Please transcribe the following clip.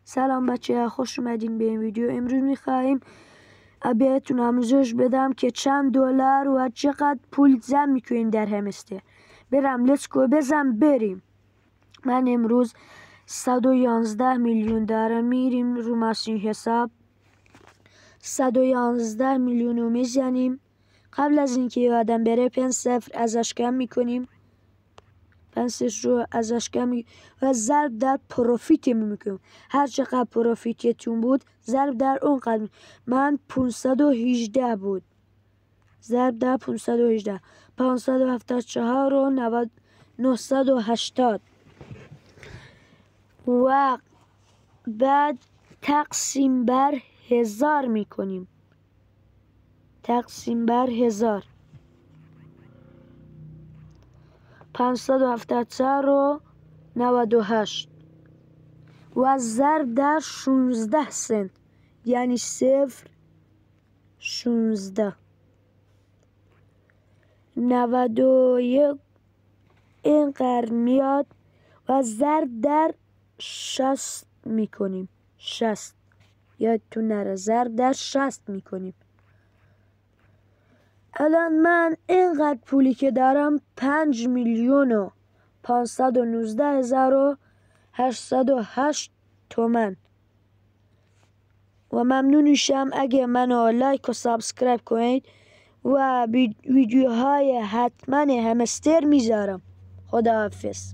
سلام بچه، خوش اومدین به این ویدیو. امروز میخواییم بهتون آموزش بدم که چند دلار و چقدر پول جمع میکنیم در همستر. برم لتسکو بزن بریم. من امروز 111 میلیون دارم. میریم رو ماشین حساب 111 میلیون رو میزنیم. قبل از اینکه یادم بره 5 صفر ازش کم میکنیم. 5 صفر رو ازش کم و ضرب در پروفیت میکنیم. هر چقدر پروفیتتون بود ضرب در اون قدر. من 518 بود، ضرب در 518. 574 و 980 و بعد تقسیم بر 1000 میکنیم. تقسیم بر 1000. 574 و 98 و ضرب در 16 سنت، یعنی 0.16. 91 اینقدر میاد و ضرب در 60 میکنیم. 60 یادتون نره، ضرب در 60 میکنیم. الان من اینقدر پولی که دارم 5 میلیون و 519 هزار و 808 تومن و ممنون میشم اگه منو لایک و سابسکرایب کنید و ویدیوهای حتما همستر میذارم. خداحافظ.